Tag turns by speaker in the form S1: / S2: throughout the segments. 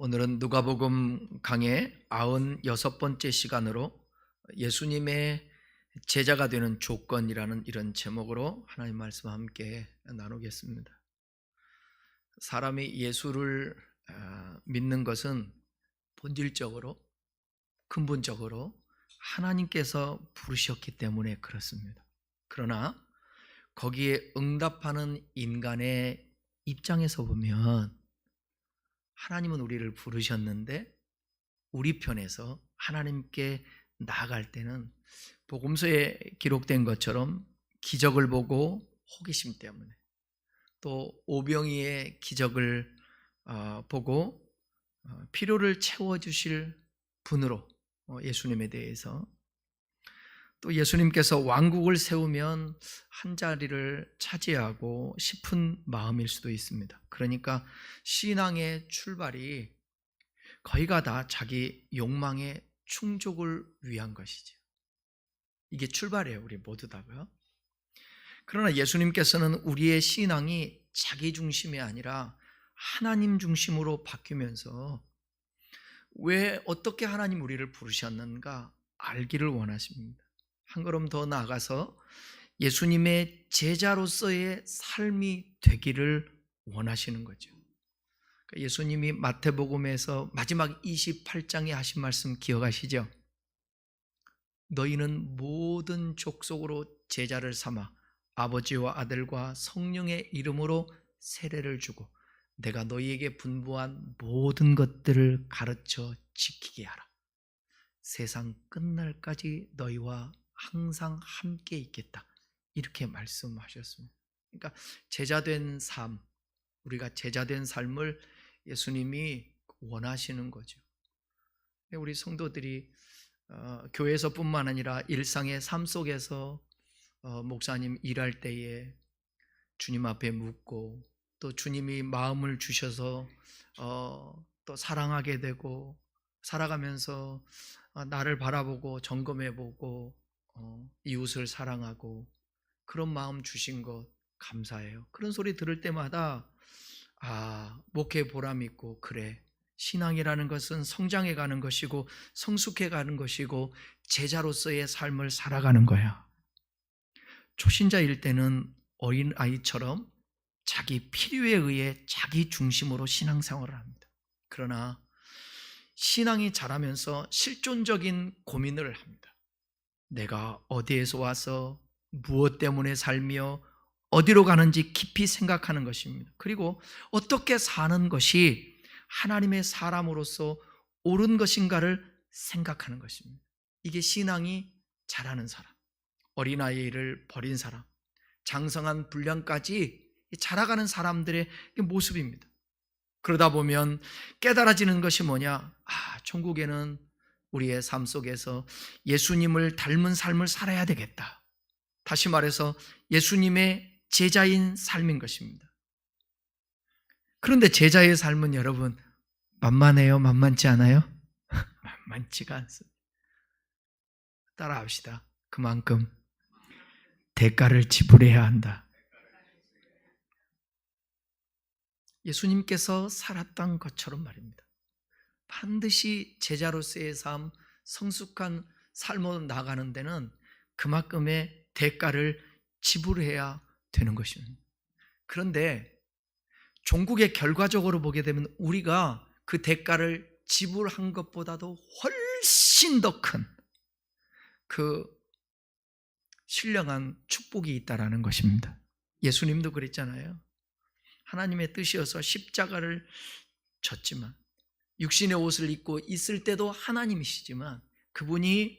S1: 오늘은 누가복음 강의 96번째 시간으로 예수님의 제자가 되는 조건이라는 이런 제목으로 하나님 말씀 함께 나누겠습니다. 사람이 예수를 믿는 것은 본질적으로 근본적으로 하나님께서 부르셨기 때문에 그렇습니다. 그러나 거기에 응답하는 인간의 입장에서 보면 하나님은 우리를 부르셨는데 우리 편에서 하나님께 나아갈 때는 복음서에 기록된 것처럼 기적을 보고 호기심 때문에 또 오병이의 기적을 보고 필요를 채워주실 분으로 예수님에 대해서 또 예수님께서 왕국을 세우면 한 자리를 차지하고 싶은 마음일 수도 있습니다. 그러니까 신앙의 출발이 거의가 다 자기 욕망의 충족을 위한 것이죠. 이게 출발이에요, 우리 모두 다고요. 그러나 예수님께서는 우리의 신앙이 자기 중심이 아니라 하나님 중심으로 바뀌면서 왜 어떻게 하나님 우리를 부르셨는가 알기를 원하십니다. 한 걸음 더 나아가서 예수님의 제자로서의 삶이 되기를 원하시는 거죠. 예수님이 마태복음에서 마지막 28장에 하신 말씀 기억하시죠? 너희는 모든 족속으로 제자를 삼아 아버지와 아들과 성령의 이름으로 세례를 주고 내가 너희에게 분부한 모든 것들을 가르쳐 지키게 하라. 세상 끝날까지 너희와 항상 함께 있겠다. 이렇게 말씀하셨습니다. 그러니까 제자된 삶, 우리가 제자된 삶을 예수님이 원하시는 거죠. 우리 성도들이 교회에서뿐만 아니라 일상의 삶 속에서 목사님 일할 때에 주님 앞에 묻고 또 주님이 마음을 주셔서 또 사랑하게 되고 살아가면서 나를 바라보고 점검해보고 이웃을 사랑하고 그런 마음 주신 것 감사해요. 그런 소리 들을 때마다 목회 보람 있고 그래, 신앙이라는 것은 성장해 가는 것이고 성숙해 가는 것이고 제자로서의 삶을 살아가는 거야. 초신자일 때는 어린아이처럼 자기 필요에 의해 자기 중심으로 신앙생활을 합니다. 그러나 신앙이 자라면서 실존적인 고민을 합니다. 내가 어디에서 와서 무엇 때문에 살며 어디로 가는지 깊이 생각하는 것입니다. 그리고 어떻게 사는 것이 하나님의 사람으로서 옳은 것인가를 생각하는 것입니다. 이게 신앙이 자라는 사람, 어린아이를 버린 사람, 장성한 분량까지 자라가는 사람들의 모습입니다. 그러다 보면 깨달아지는 것이 뭐냐? 천국에는 우리의 삶 속에서 예수님을 닮은 삶을 살아야 되겠다. 다시 말해서 예수님의 제자인 삶인 것입니다. 그런데 제자의 삶은 여러분 만만해요? 만만치 않아요? 만만치가 않습니다. 따라합시다. 그만큼 대가를 지불해야 한다. 예수님께서 살았던 것처럼 말입니다. 반드시 제자로서의 삶, 성숙한 삶으로 나가는 데는 그만큼의 대가를 지불해야 되는 것입니다. 그런데 종국의 결과적으로 보게 되면 우리가 그 대가를 지불한 것보다도 훨씬 더 큰 그 신령한 축복이 있다라는 것입니다. 예수님도 그랬잖아요. 하나님의 뜻이어서 십자가를 졌지만 육신의 옷을 입고 있을 때도 하나님이시지만 그분이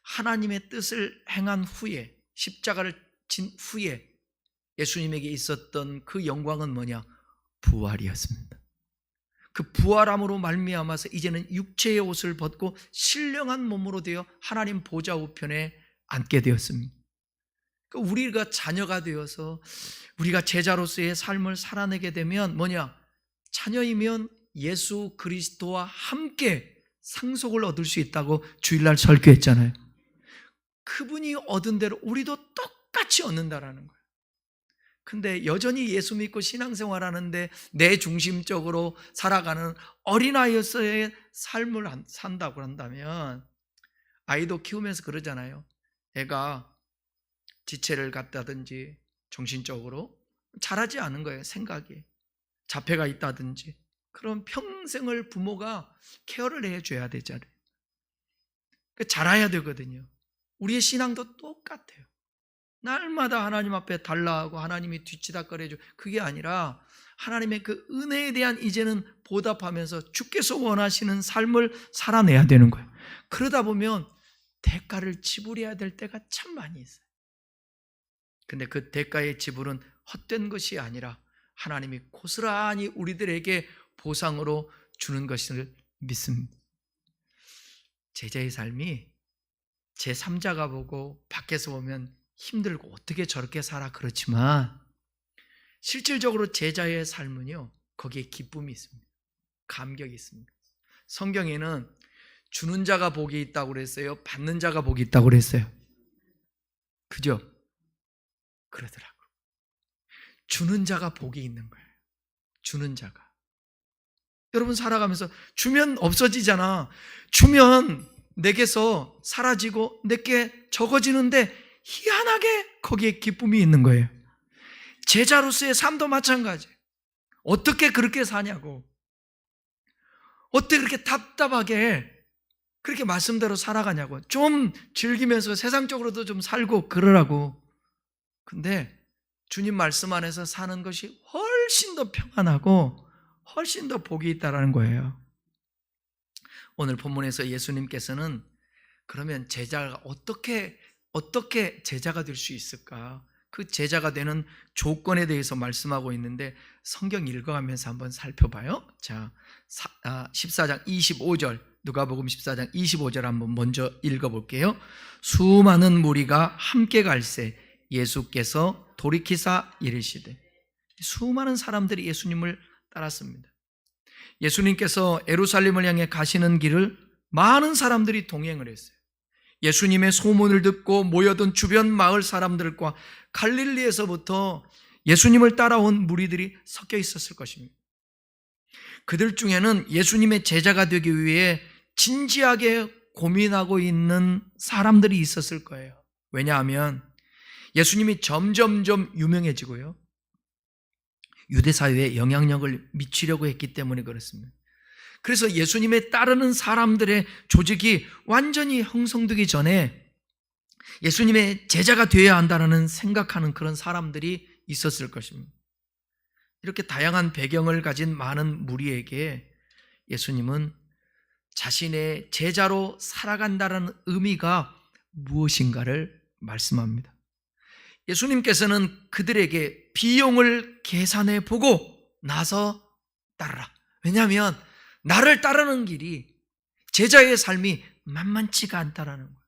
S1: 하나님의 뜻을 행한 후에 십자가를 진 후에 예수님에게 있었던 그 영광은 뭐냐? 부활이었습니다. 그 부활함으로 말미암아서 이제는 육체의 옷을 벗고 신령한 몸으로 되어 하나님 보좌 우편에 앉게 되었습니다. 우리가 자녀가 되어서 우리가 제자로서의 삶을 살아내게 되면 뭐냐? 자녀이면 예수 그리스도와 함께 상속을 얻을 수 있다고 주일날 설교했잖아요. 그분이 얻은 대로 우리도 똑같이 얻는다라는 거예요. 근데 여전히 예수 믿고 신앙생활하는데 내 중심적으로 살아가는 어린아이로서의 삶을 산다고 한다면, 아이도 키우면서 그러잖아요. 애가 지체를 갖다든지 정신적으로 잘하지 않은 거예요. 생각이 자폐가 있다든지. 그럼 평생을 부모가 케어를 해줘야 되잖아요. 잘해야 되거든요. 우리의 신앙도 똑같아요. 날마다 하나님 앞에 달라하고 하나님이 뒤치다꺼려줘, 그게 아니라 하나님의 그 은혜에 대한 이제는 보답하면서 주께서 원하시는 삶을 살아내야 되는 거예요. 그러다 보면 대가를 지불해야 될 때가 참 많이 있어요. 근데 그 대가의 지불은 헛된 것이 아니라 하나님이 고스란히 우리들에게 보상으로 주는 것을 믿습니다. 제자의 삶이 제3자가 보고 밖에서 보면 힘들고 어떻게 저렇게 살아 그렇지만, 실질적으로 제자의 삶은요, 거기에 기쁨이 있습니다. 감격이 있습니다. 성경에는 주는 자가 복이 있다고 그랬어요? 받는 자가 복이 있다고 그랬어요? 그죠? 그러더라고요. 주는 자가 복이 있는 거예요. 주는 자가. 여러분 살아가면서 주면 없어지잖아. 주면 내게서 사라지고 내게 적어지는데 희한하게 거기에 기쁨이 있는 거예요. 제자로서의 삶도 마찬가지예요. 어떻게 그렇게 사냐고. 어떻게 그렇게 답답하게 그렇게 말씀대로 살아가냐고. 좀 즐기면서 세상적으로도 좀 살고 그러라고. 근데 주님 말씀 안에서 사는 것이 훨씬 더 평안하고 훨씬 더 복이 있다는 거예요. 오늘 본문에서 예수님께서는 그러면 제자가 어떻게 제자가 될 수 있을까? 그 제자가 되는 조건에 대해서 말씀하고 있는데, 성경 읽어가면서 한번 살펴봐요. 자, 14장 25절, 누가복음 14장 25절 한번 먼저 읽어볼게요. 수많은 무리가 함께 갈새 예수께서 돌이키사 이르시되. 수많은 사람들이 예수님을 따랐습니다. 예수님께서 예루살렘을 향해 가시는 길을 많은 사람들이 동행을 했어요. 예수님의 소문을 듣고 모여든 주변 마을 사람들과 갈릴리에서부터 예수님을 따라온 무리들이 섞여 있었을 것입니다. 그들 중에는 예수님의 제자가 되기 위해 진지하게 고민하고 있는 사람들이 있었을 거예요. 왜냐하면 예수님이 점점점 유명해지고요, 유대 사회에 영향력을 미치려고 했기 때문에 그렇습니다. 그래서 예수님에 따르는 사람들의 조직이 완전히 형성되기 전에 예수님의 제자가 되어야 한다는 생각하는 그런 사람들이 있었을 것입니다. 이렇게 다양한 배경을 가진 많은 무리에게 예수님은 자신의 제자로 살아간다는 의미가 무엇인가를 말씀합니다. 예수님께서는 그들에게 비용을 계산해 보고 나서 따르라. 왜냐하면 나를 따르는 길이, 제자의 삶이 만만치가 않다라는 거예요.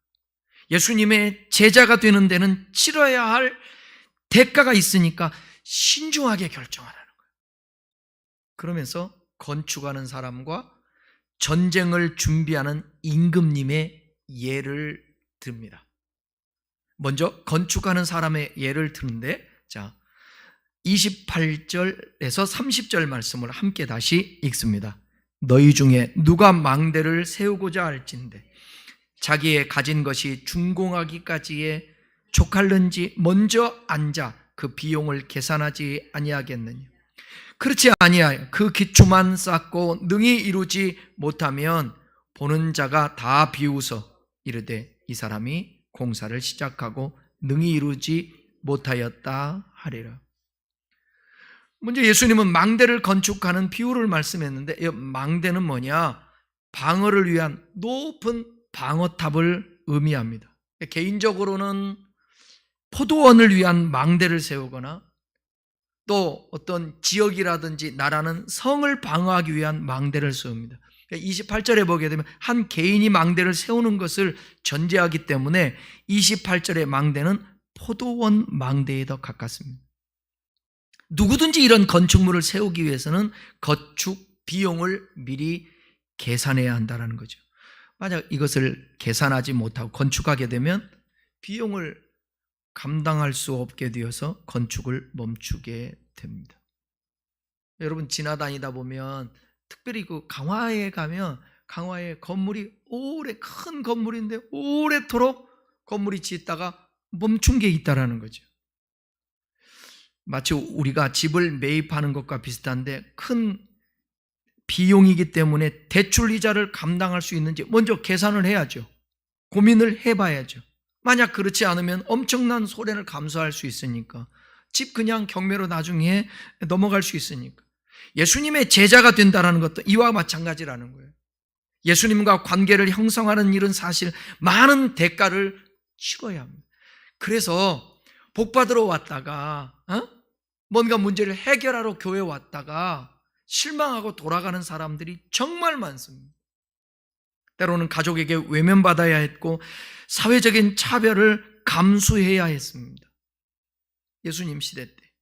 S1: 예수님의 제자가 되는 데는 치러야 할 대가가 있으니까 신중하게 결정하라는 거예요. 그러면서 건축하는 사람과 전쟁을 준비하는 임금님의 예를 듭니다. 먼저 건축하는 사람의 예를 드는데, 자, 28절에서 30절 말씀을 함께 다시 읽습니다. 너희 중에 누가 망대를 세우고자 할진대 자기의 가진 것이 준공하기까지에 족할는지 먼저 앉아 그 비용을 계산하지 아니하겠느냐. 그렇지 아니하여 그 기초만 쌓고 능히 이루지 못하면 보는 자가 다 비웃어 이르되 이 사람이 공사를 시작하고 능히 이루지 못하였다 하리라. 먼저 예수님은 망대를 건축하는 비유를 말씀했는데, 이 망대는 뭐냐? 방어를 위한 높은 방어탑을 의미합니다. 개인적으로는 포도원을 위한 망대를 세우거나 또 어떤 지역이라든지 나라는 성을 방어하기 위한 망대를 세웁니다. 28절에 보게 되면 한 개인이 망대를 세우는 것을 전제하기 때문에 28절의 망대는 포도원 망대에 더 가깝습니다. 누구든지 이런 건축물을 세우기 위해서는 건축 비용을 미리 계산해야 한다는 거죠. 만약 이것을 계산하지 못하고 건축하게 되면 비용을 감당할 수 없게 되어서 건축을 멈추게 됩니다. 여러분 지나다니다 보면 특별히 그 강화에 가면 강화에 건물이 큰 건물인데 오래도록 건물이 짓다가 멈춘 게 있다라는 거죠. 마치 우리가 집을 매입하는 것과 비슷한데 큰 비용이기 때문에 대출 이자를 감당할 수 있는지 먼저 계산을 해야죠. 고민을 해봐야죠. 만약 그렇지 않으면 엄청난 손해를 감수할 수 있으니까 집 그냥 경매로 나중에 넘어갈 수 있으니까 예수님의 제자가 된다는 것도 이와 마찬가지라는 거예요. 예수님과 관계를 형성하는 일은 사실 많은 대가를 치러야 합니다. 그래서 복받으러 왔다가 뭔가 문제를 해결하러 교회 왔다가 실망하고 돌아가는 사람들이 정말 많습니다. 때로는 가족에게 외면받아야 했고 사회적인 차별을 감수해야 했습니다. 예수님 시대 때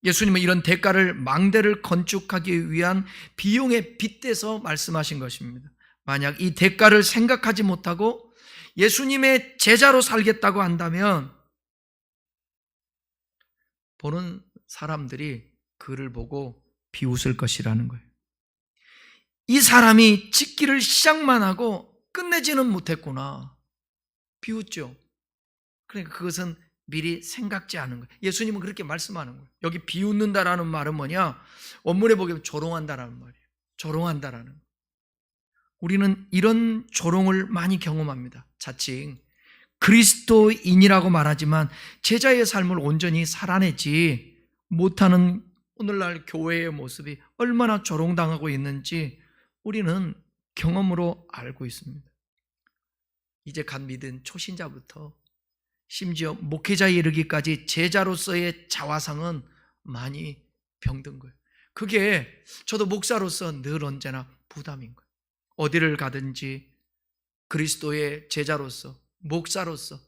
S1: 예수님은 이런 대가를 망대를 건축하기 위한 비용에 빗대서 말씀하신 것입니다. 만약 이 대가를 생각하지 못하고 예수님의 제자로 살겠다고 한다면 보는 사람들이 그를 보고 비웃을 것이라는 거예요. 이 사람이 짓기를 시작만 하고 끝내지는 못했구나. 비웃죠. 그러니까 그것은 미리 생각지 않은 거예요. 예수님은 그렇게 말씀하는 거예요. 여기 비웃는다라는 말은 뭐냐? 원문에 보면 조롱한다라는 말이에요. 조롱한다라는 거예요. 우리는 이런 조롱을 많이 경험합니다. 자칭 그리스도인이라고 말하지만 제자의 삶을 온전히 살아내지 못하는 오늘날 교회의 모습이 얼마나 조롱당하고 있는지 우리는 경험으로 알고 있습니다. 이제 갓 믿은 초신자부터 심지어 목회자에 이르기까지 제자로서의 자화상은 많이 병든 거예요. 그게 저도 목사로서 늘 언제나 부담인 거예요. 어디를 가든지 그리스도의 제자로서, 목사로서,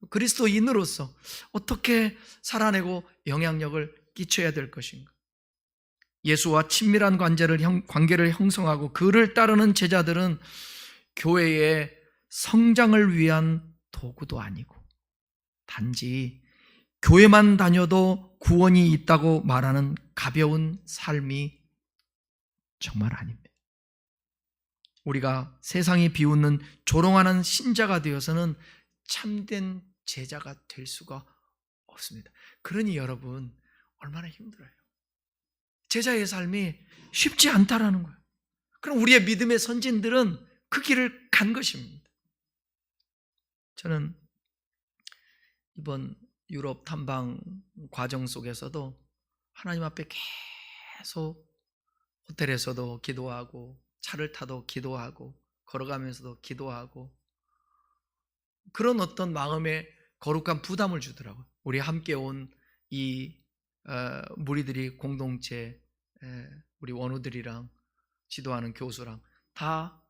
S1: 그리스도인으로서 어떻게 살아내고 영향력을 끼쳐야 될 것인가. 예수와 친밀한 관계를 형성하고 그를 따르는 제자들은 교회의 성장을 위한 도구도 아니고 단지 교회만 다녀도 구원이 있다고 말하는 가벼운 삶이 정말 아닙니다. 우리가 세상이 비웃는 조롱하는 신자가 되어서는 참된 제자가 될 수가 없습니다. 그러니 여러분 얼마나 힘들어요. 제자의 삶이 쉽지 않다라는 거예요. 그럼 우리의 믿음의 선진들은 그 길을 간 것입니다. 저는 이번 유럽 탐방 과정 속에서도 하나님 앞에 계속 호텔에서도 기도하고 차를 타도 기도하고 걸어가면서도 기도하고 그런 어떤 마음에 거룩한 부담을 주더라고요. 우리 함께 온 이 무리들이 공동체 우리 원우들이랑 지도하는 교수랑 다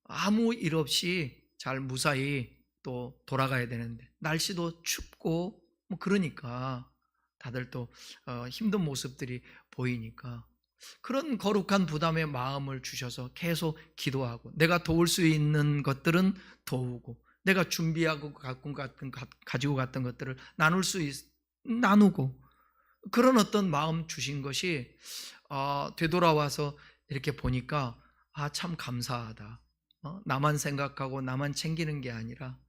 S1: 아무 일 없이 잘 무사히 또 돌아가야 되는데 날씨도 춥고 뭐 그러니까 다들 또 힘든 모습들이 보이니까 그런 거룩한 부담의 마음을 주셔서 계속 기도하고 내가 도울 수 있는 것들은 도우고 내가 준비하고 가지고 갔던 것들을 나누고 그런 어떤 마음 주신 것이 되돌아와서 이렇게 보니까 참 감사하다. 나만 생각하고 나만 챙기는 게 아니라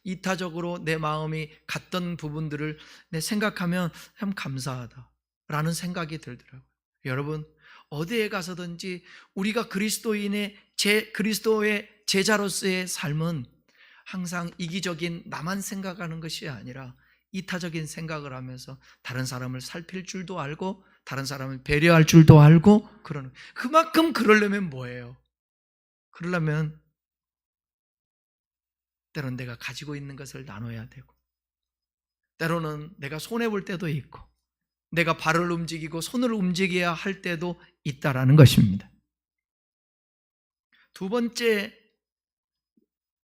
S1: 이타적으로 내 마음이 갔던 부분들을 내 생각하면 참 감사하다라는 생각이 들더라고요. 여러분 어디에 가서든지 우리가 그리스도의 제자로서의 삶은 항상 이기적인 나만 생각하는 것이 아니라 이타적인 생각을 하면서 다른 사람을 살필 줄도 알고 다른 사람을 배려할 줄도 알고 그러는 그만큼 그러려면 뭐예요? 그러려면 때로는 내가 가지고 있는 것을 나눠야 되고 때로는 내가 손해볼 때도 있고 내가 발을 움직이고 손을 움직여야 할 때도 있다라는 것입니다. 두 번째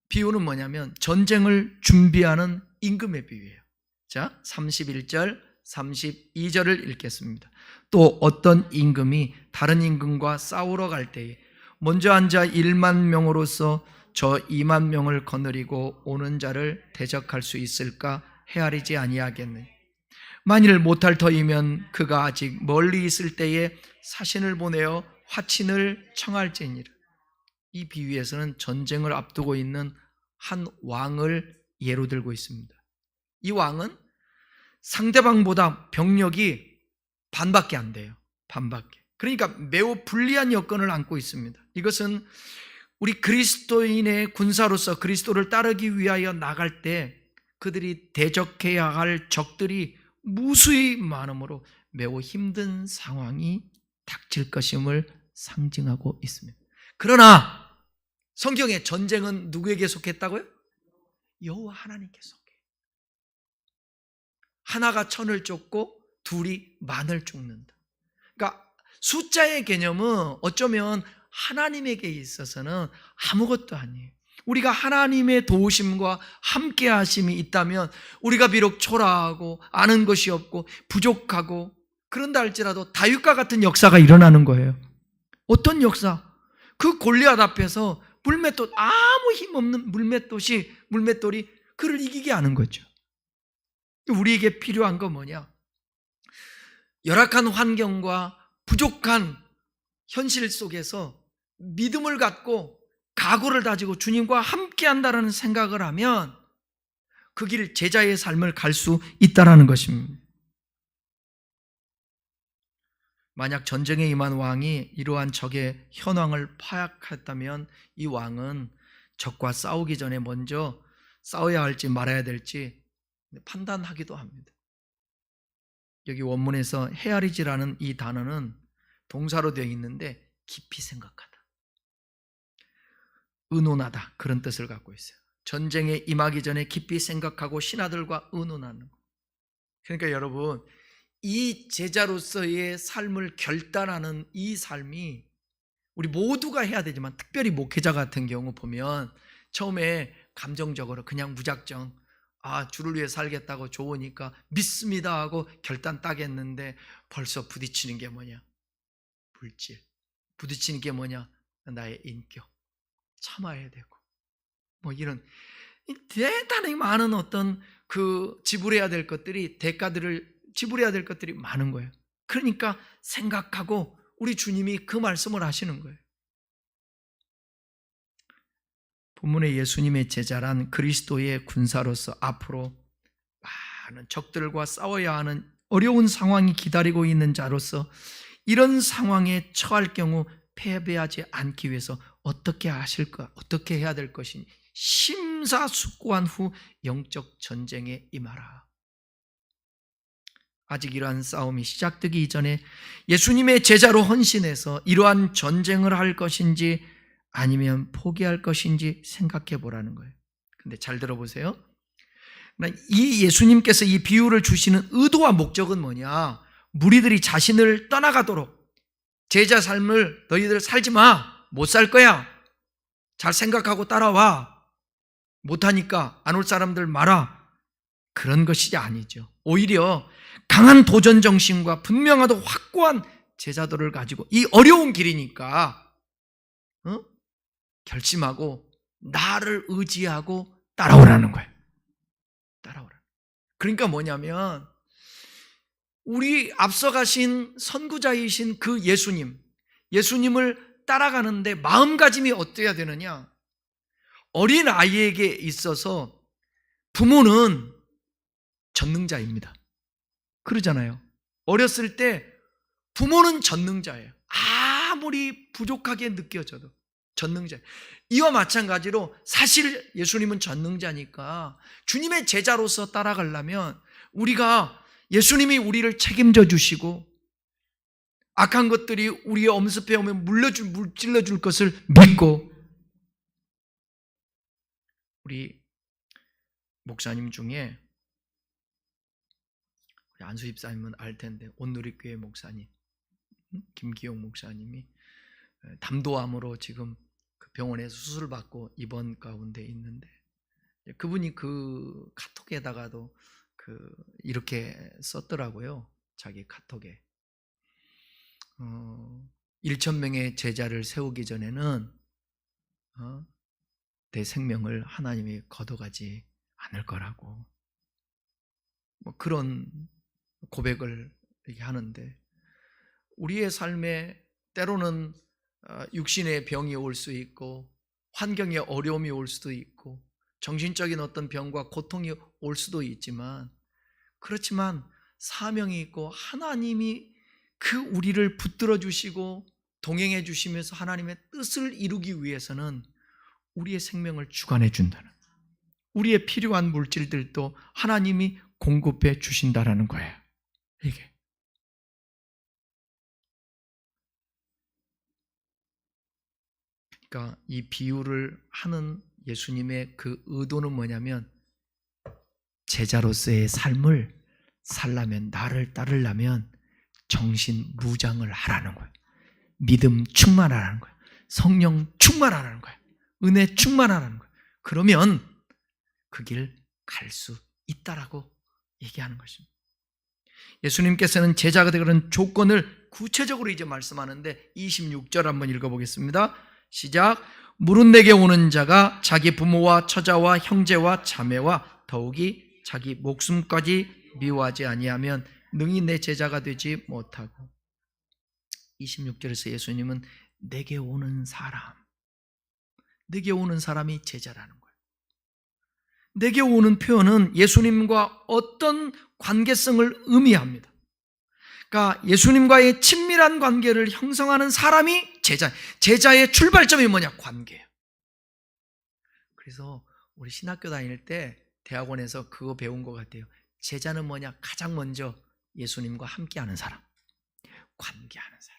S1: 비유는 뭐냐면 전쟁을 준비하는 임금의 비유예요. 자, 31절, 32절을 읽겠습니다. 또 어떤 임금이 다른 임금과 싸우러 갈 때에 먼저 앉아 1만 명으로서 저 2만 명을 거느리고 오는 자를 대적할 수 있을까 헤아리지 아니하겠느냐. 만일 못할 터이면 그가 아직 멀리 있을 때에 사신을 보내어 화친을 청할지니라. 이 비유에서는 전쟁을 앞두고 있는 한 왕을 예로 들고 있습니다. 이 왕은 상대방보다 병력이 반밖에 안 돼요. 반밖에. 그러니까 매우 불리한 여건을 안고 있습니다. 이것은 우리 그리스도인의 군사로서 그리스도를 따르기 위하여 나갈 때 그들이 대적해야 할 적들이 무수히 많으므로 매우 힘든 상황이 닥칠 것임을 상징하고 있습니다. 그러나 성경의 전쟁은 누구에게 속했다고요? 여호와 하나님께 속해. 하나가 천을 쫓고 둘이 만을 쫓는다. 그러니까 숫자의 개념은 어쩌면 하나님에게 있어서는 아무것도 아니에요. 우리가 하나님의 도우심과 함께 하심이 있다면 우리가 비록 초라하고 아는 것이 없고 부족하고 그런다 할지라도 다윗과 같은 역사가 일어나는 거예요. 어떤 역사? 그 골리앗 앞에서 물맷돌, 아무 힘없는 물맷돌이 그를 이기게 하는 거죠. 우리에게 필요한 건 뭐냐? 열악한 환경과 부족한 현실 속에서 믿음을 갖고 각오를 다지고 주님과 함께 한다는 생각을 하면 그 길 제자의 삶을 갈 수 있다는 것입니다. 만약 전쟁에 임한 왕이 이러한 적의 현황을 파악했다면 이 왕은 적과 싸우기 전에 먼저 싸워야 할지 말아야 될지 판단하기도 합니다. 여기 원문에서 헤아리지라는 이 단어는 동사로 되어 있는데 깊이 생각하다, 의논하다 그런 뜻을 갖고 있어요. 전쟁에 임하기 전에 깊이 생각하고 신하들과 의논하는 것. 그러니까 여러분, 이 제자로서의 삶을 결단하는 이 삶이 우리 모두가 해야 되지만 특별히 목회자 같은 경우 보면 처음에 감정적으로 그냥 무작정 주를 위해 살겠다고 좋으니까 믿습니다 하고 결단 딱 했는데 벌써 부딪히는 게 뭐냐? 물질. 부딪히는 게 뭐냐? 나의 인격. 참아야 되고 뭐 이런 대단히 많은 어떤 지불해야 될 것들이 대가들을 지불해야 될 것들이 많은 거예요. 그러니까 생각하고 우리 주님이 그 말씀을 하시는 거예요. 본문의 예수님의 제자란 그리스도의 군사로서 앞으로 많은 적들과 싸워야 하는 어려운 상황이 기다리고 있는 자로서 이런 상황에 처할 경우 패배하지 않기 위해서 어떻게 하실까? 어떻게 해야 될 것이니? 심사숙고한 후 영적 전쟁에 임하라. 아직 이러한 싸움이 시작되기 이전에 예수님의 제자로 헌신해서 이러한 전쟁을 할 것인지 아니면 포기할 것인지 생각해 보라는 거예요. 근데 잘 들어보세요. 이 예수님께서 이 비유를 주시는 의도와 목적은 뭐냐? 무리들이 자신을 떠나가도록 제자 삶을 너희들 살지 마. 못 살 거야. 잘 생각하고 따라와. 못하니까 안 올 사람들 마라. 그런 것이 아니죠. 오히려 강한 도전 정신과 분명하고 확고한 제자도를 가지고 이 어려운 길이니까 결심하고 나를 의지하고 따라오라는 거예요. 따라오라. 그러니까 뭐냐면 우리 앞서가신 선구자이신 그 예수님을 따라가는데 마음가짐이 어때야 되느냐? 어린 아이에게 있어서 부모는 전능자입니다. 그러잖아요. 어렸을 때 부모는 전능자예요. 아무리 부족하게 느껴져도 전능자예요. 이와 마찬가지로 사실 예수님은 전능자니까 주님의 제자로서 따라가려면 우리가 예수님이 우리를 책임져 주시고 악한 것들이 우리의 엄습해 오면 물질러 줄 것을 믿고, 우리 목사님 중에 우리 안수 집사님은 알 텐데 온누리교회 목사님 김기용 목사님이 담도암으로 지금 그 병원에서 수술을 받고 입원 가운데 있는데 그분이 그 카톡에다가도 이렇게 썼더라고요. 자기 카톡에 1,000명의 제자를 세우기 전에는 내 생명을 하나님이 걷어가지 않을 거라고. 뭐 그런 고백을 이렇게 하는데, 우리의 삶에 때로는 육신의 병이 올 수 있고 환경의 어려움이 올 수도 있고 정신적인 어떤 병과 고통이 올 수도 있지만, 그렇지만 사명이 있고 하나님이 그 우리를 붙들어 주시고 동행해 주시면서 하나님의 뜻을 이루기 위해서는 우리의 생명을 주관해 준다는, 우리의 필요한 물질들도 하나님이 공급해 주신다라는 거예요. 이게 그러니까 이 비유를 하는 예수님의 그 의도는 뭐냐면, 제자로서의 삶을 살려면, 나를 따르려면 정신무장을 하라는 거예요. 믿음 충만하라는 거예요. 성령 충만하라는 거예요. 은혜 충만하라는 거예요. 그러면 그 길 갈 수 있다라고 얘기하는 것입니다. 예수님께서는 제자가 되는 조건을 구체적으로 이제 말씀하는데, 26절 한번 읽어보겠습니다. 시작. 물은 내게 오는 자가 자기 부모와 처자와 형제와 자매와 더욱이 자기 목숨까지 미워하지 아니하면 능히 내 제자가 되지 못하고. 26절에서 예수님은 내게 오는 사람, 내게 오는 사람이 제자라는 거예요. 내게 오는 표현은 예수님과 어떤 관계성을 의미합니다. 그러니까 예수님과의 친밀한 관계를 형성하는 사람이 제자의 출발점이 뭐냐? 관계예요. 그래서 우리 신학교 다닐 때 대학원에서 그거 배운 것 같아요. 제자는 뭐냐? 가장 먼저 예수님과 함께하는 사람, 관계하는 사람.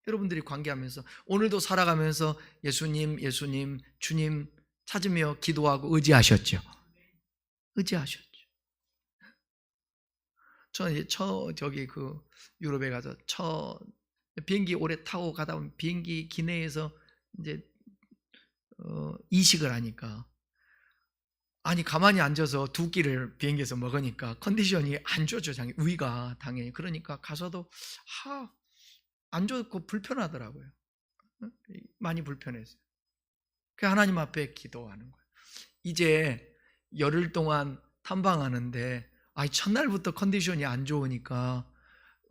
S1: 여러분들이 관계하면서 오늘도 살아가면서 예수님, 예수님, 주님 찾으며 기도하고 의지하셨죠? 의지하셨죠. 저기 그 유럽에 가서 비행기 오래 타고 가다 보면 비행기 기내에서 이제 이식을 하니까, 아니 가만히 앉아서 두 끼를 비행기에서 먹으니까 컨디션이 안 좋죠. 위가 당연히. 그러니까 가서도 안 좋고 불편하더라고요. 많이 불편했어요. 그 하나님 앞에 기도하는 거예요. 이제 열흘 동안 탐방하는데 첫날부터 컨디션이 안 좋으니까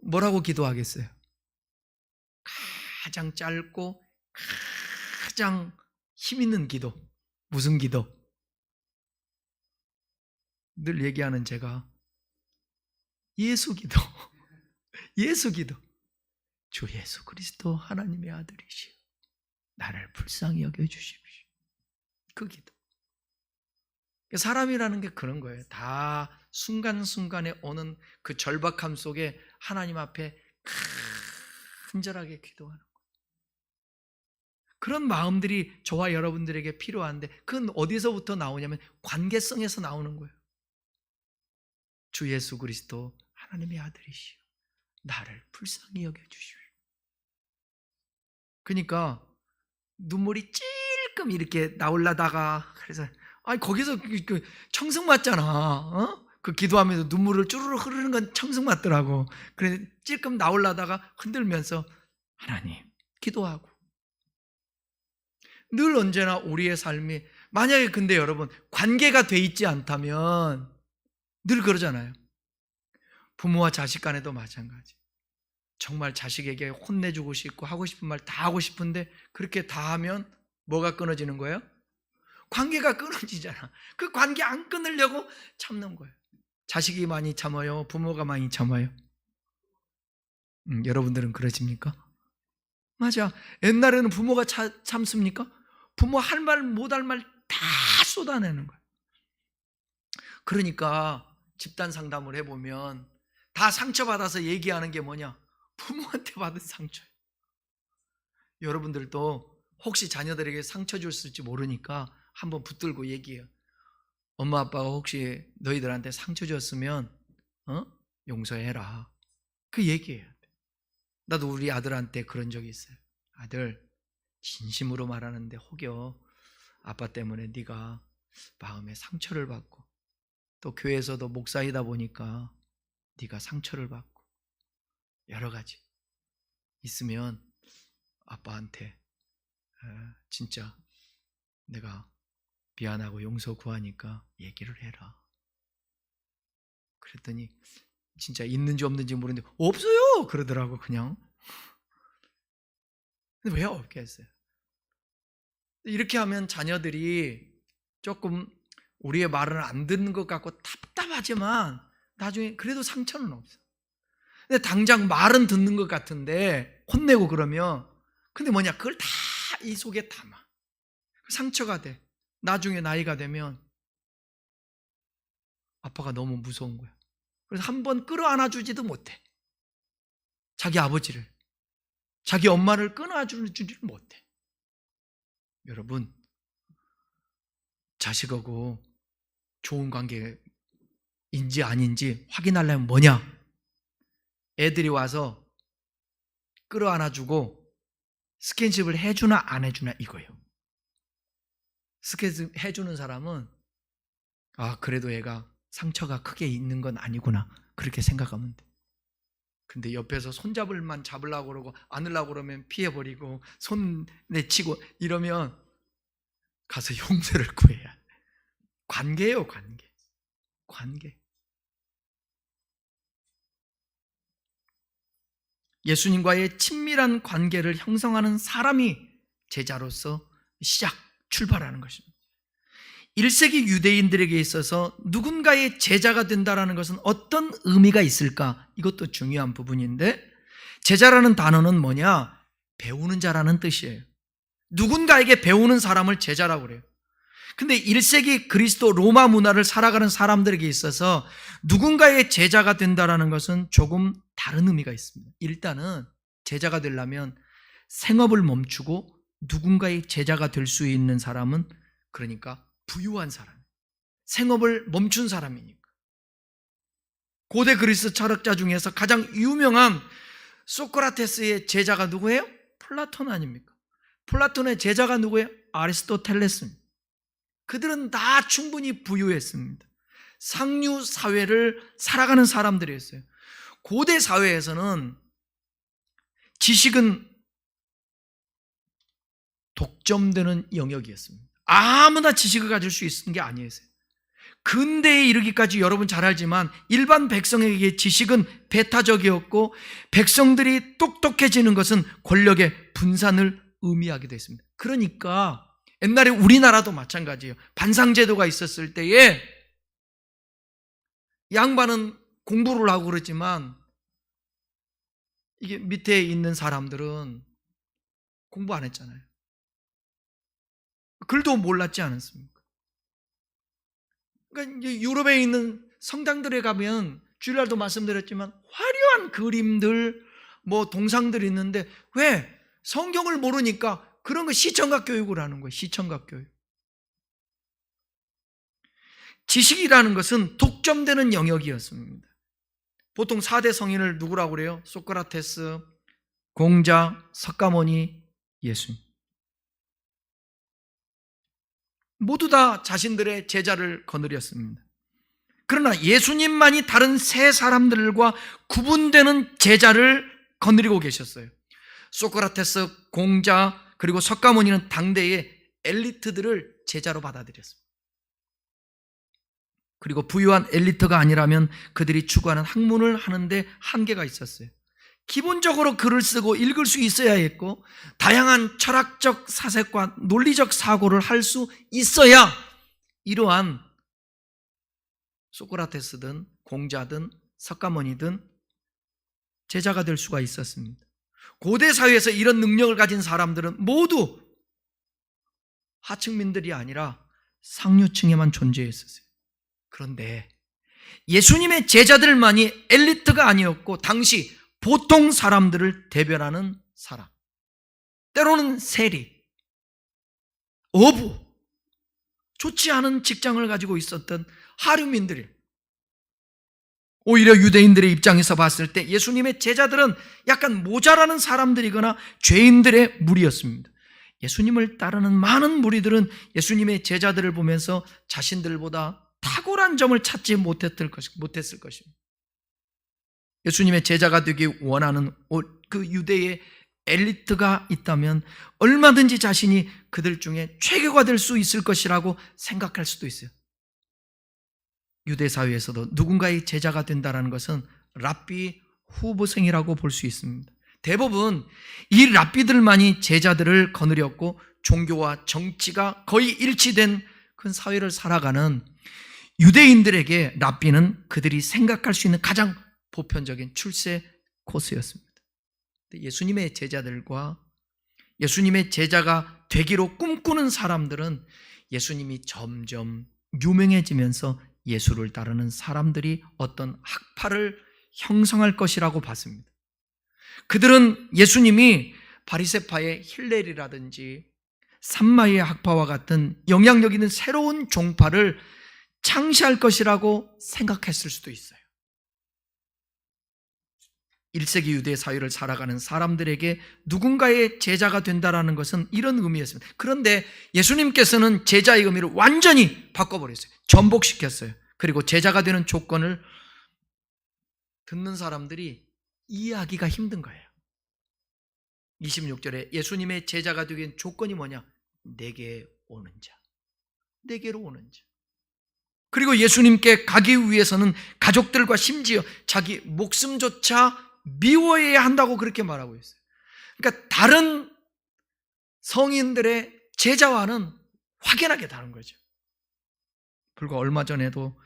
S1: 뭐라고 기도하겠어요? 가장 짧고 가장 힘 있는 기도. 무슨 기도? 늘 얘기하는 제가 예수 기도. 예수 기도. 주 예수 그리스도 하나님의 아들이시오, 나를 불쌍히 여겨주십시오. 그 기도. 사람이라는 게 그런 거예요. 다 순간순간에 오는 그 절박함 속에 하나님 앞에 간절하게 기도하는 거예요. 그런 마음들이 저와 여러분들에게 필요한데, 그건 어디서부터 나오냐면 관계성에서 나오는 거예요. 주 예수 그리스도 하나님의 아들이시오, 나를 불쌍히 여겨주십시오. 그러니까 눈물이 찔끔 이렇게 나올라다가, 그래서 거기서 청승 맞잖아. 그 기도하면서 눈물을 쭈르르 흐르는 건 청승 맞더라고. 그래서 찔끔 나올라다가 흔들면서 하나님 기도하고. 늘 언제나 우리의 삶이, 만약에 근데 여러분 관계가 돼 있지 않다면, 늘 그러잖아요. 부모와 자식 간에도 마찬가지. 정말 자식에게 혼내주고 싶고 하고 싶은 말 다 하고 싶은데 그렇게 다 하면 뭐가 끊어지는 거예요? 관계가 끊어지잖아. 그 관계 안 끊으려고 참는 거예요. 자식이 많이 참아요? 부모가 많이 참아요? 여러분들은 그러십니까? 맞아. 옛날에는 부모가 참습니까? 부모 할 말 못 할 말 다 쏟아내는 거예요. 그러니까 집단 상담을 해보면 다 상처받아서 얘기하는 게 뭐냐? 부모한테 받은 상처예요. 여러분들도 혹시 자녀들에게 상처 줬을지 모르니까 한번 붙들고 얘기해요. 엄마 아빠가 혹시 너희들한테 상처 줬으면 용서해라. 그 얘기해야 돼. 나도 우리 아들한테 그런 적이 있어요. 아들, 진심으로 말하는데 혹여 아빠 때문에 네가 마음에 상처를 받고 또 교회에서도 목사이다 보니까 네가 상처를 받고 여러 가지 있으면 아빠한테 진짜 내가 미안하고 용서 구하니까 얘기를 해라. 그랬더니 진짜 있는지 없는지 모르는데 없어요 그러더라고. 그냥. 근데 왜 없겠어요? 이렇게 하면 자녀들이 조금 우리의 말을 안 듣는 것 같고 답답하지만 나중에 그래도 상처는 없어. 근데 당장 말은 듣는 것 같은데 혼내고 그러면 근데 뭐냐, 그걸 다 이 속에 담아. 상처가 돼. 나중에 나이가 되면 아빠가 너무 무서운 거야. 그래서 한번 끌어안아 주지도 못해. 자기 아버지를, 자기 엄마를 끌어안아 주지를 못해. 여러분, 자식하고 좋은 관계인지 아닌지 확인하려면 뭐냐? 애들이 와서 끌어안아 주고 스킨십을 해주나 안 해주나 이거예요. 스킨십 해주는 사람은 그래도 얘가 상처가 크게 있는 건 아니구나 그렇게 생각하면 돼. 근데 옆에서 손잡을만 잡으려고 그러고 안으려고 그러면 피해버리고 손 내치고 이러면 가서 용서를 구해야 돼. 관계예요, 관계. 예수님과의 친밀한 관계를 형성하는 사람이 제자로서 출발하는 것입니다. 1세기 유대인들에게 있어서 누군가의 제자가 된다는 것은 어떤 의미가 있을까? 이것도 중요한 부분인데, 제자라는 단어는 뭐냐? 배우는 자라는 뜻이에요. 누군가에게 배우는 사람을 제자라고 그래요. 근데 1세기 그리스도 로마 문화를 살아가는 사람들에게 있어서 누군가의 제자가 된다는 것은 조금 다른 의미가 있습니다. 일단은 제자가 되려면 생업을 멈추고 누군가의 제자가 될 수 있는 사람은, 그러니까 부유한 사람, 생업을 멈춘 사람이니까. 고대 그리스 철학자 중에서 가장 유명한 소크라테스의 제자가 누구예요? 플라톤 아닙니까? 플라톤의 제자가 누구예요? 아리스토텔레스입니다. 그들은 다 충분히 부유했습니다. 상류 사회를 살아가는 사람들이었어요. 고대 사회에서는 지식은 독점되는 영역이었습니다. 아무나 지식을 가질 수 있는 게 아니었어요. 근대에 이르기까지 여러분 잘 알지만 일반 백성에게 지식은 배타적이었고, 백성들이 똑똑해지는 것은 권력의 분산을 의미하게 됐습니다. 그러니까 옛날에 우리나라도 마찬가지예요. 반상제도가 있었을 때에 양반은 공부를 하고 그러지만 이게 밑에 있는 사람들은 공부 안 했잖아요. 글도 몰랐지 않았습니까? 그러니까 이제 유럽에 있는 성당들에 가면 주일날도 말씀드렸지만 화려한 그림들, 동상들이 있는데 왜? 성경을 모르니까 그런 거 시청각 교육을 하는 거예요. 시청각 교육. 지식이라는 것은 독점되는 영역이었습니다. 보통 4대 성인을 누구라고 그래요? 소크라테스, 공자, 석가모니, 예수님. 모두 다 자신들의 제자를 거느렸습니다. 그러나 예수님만이 다른 세 사람들과 구분되는 제자를 거느리고 계셨어요. 소크라테스, 공자, 그리고 석가모니는 당대의 엘리트들을 제자로 받아들였습니다. 그리고 부유한 엘리트가 아니라면 그들이 추구하는 학문을 하는데 한계가 있었어요. 기본적으로 글을 쓰고 읽을 수 있어야 했고, 다양한 철학적 사색과 논리적 사고를 할 수 있어야 이러한 소크라테스든 공자든 석가모니든 제자가 될 수가 있었습니다. 고대 사회에서 이런 능력을 가진 사람들은 모두 하층민들이 아니라 상류층에만 존재했었어요. 그런데 예수님의 제자들만이 엘리트가 아니었고 당시 보통 사람들을 대변하는 사람, 때로는 세리, 어부, 좋지 않은 직장을 가지고 있었던 하류민들이, 오히려 유대인들의 입장에서 봤을 때 예수님의 제자들은 약간 모자라는 사람들이거나 죄인들의 무리였습니다. 예수님을 따르는 많은 무리들은 예수님의 제자들을 보면서 자신들보다 탁월한 점을 찾지 못했을 것입니다. 예수님의 제자가 되기 원하는 그 유대의 엘리트가 있다면 얼마든지 자신이 그들 중에 최고가 될 수 있을 것이라고 생각할 수도 있어요. 유대 사회에서도 누군가의 제자가 된다는 것은 랍비 후보생이라고 볼 수 있습니다. 대부분 이 랍비들만이 제자들을 거느렸고 종교와 정치가 거의 일치된 그 사회를 살아가는 유대인들에게 랍비는 그들이 생각할 수 있는 가장 보편적인 출세 코스였습니다. 예수님의 제자들과 예수님의 제자가 되기로 꿈꾸는 사람들은 예수님이 점점 유명해지면서 예수를 따르는 사람들이 어떤 학파를 형성할 것이라고 봤습니다. 그들은 예수님이 바리새파의 힐렐이라든지 삼마의 학파와 같은 영향력 있는 새로운 종파를 창시할 것이라고 생각했을 수도 있어요. 1세기 유대 사회를 살아가는 사람들에게 누군가의 제자가 된다는 것은 이런 의미였습니다. 그런데 예수님께서는 제자의 의미를 완전히 바꿔버렸어요. 전복시켰어요. 그리고 제자가 되는 조건을 듣는 사람들이 이해하기가 힘든 거예요. 26절에 예수님의 제자가 되기 위한 조건이 뭐냐? 내게 오는 자, 내게로 오는 자. 그리고 예수님께 가기 위해서는 가족들과 심지어 자기 목숨조차 미워해야 한다고 그렇게 말하고 있어요. 그러니까 다른 성인들의 제자와는 확연하게 다른 거죠. 불과 얼마 전에도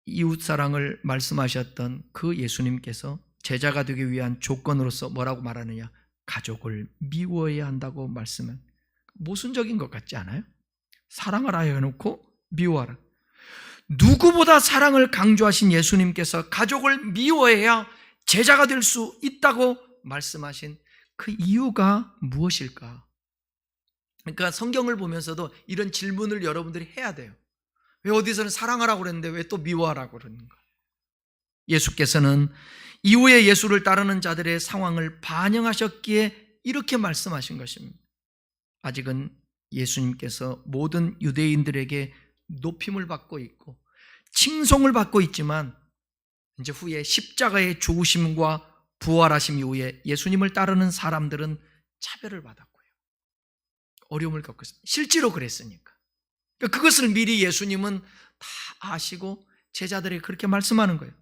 S1: 이웃사랑을 말씀하셨던 그 예수님께서 제자가 되기 위한 조건으로서 뭐라고 말하느냐? 가족을 미워해야 한다고 말씀은 모순적인 것 같지 않아요? 사랑하라 해놓고 미워하라. 누구보다 사랑을 강조하신 예수님께서 가족을 미워해야 제자가 될 수 있다고 말씀하신 그 이유가 무엇일까? 그러니까 성경을 보면서도 이런 질문을 여러분들이 해야 돼요. 왜 어디서는 사랑하라고 그랬는데 왜 또 미워하라고 그러는가? 예수께서는 이후에 예수를 따르는 자들의 상황을 반영하셨기에 이렇게 말씀하신 것입니다. 아직은 예수님께서 모든 유대인들에게 높임을 받고 있고 칭송을 받고 있지만 이제 후에 십자가의 죽으심과 부활하심 이후에 예수님을 따르는 사람들은 차별을 받았고요. 어려움을 겪었습니다. 실제로 그랬으니까. 그것을 미리 예수님은 다 아시고 제자들에게 그렇게 말씀하는 거예요.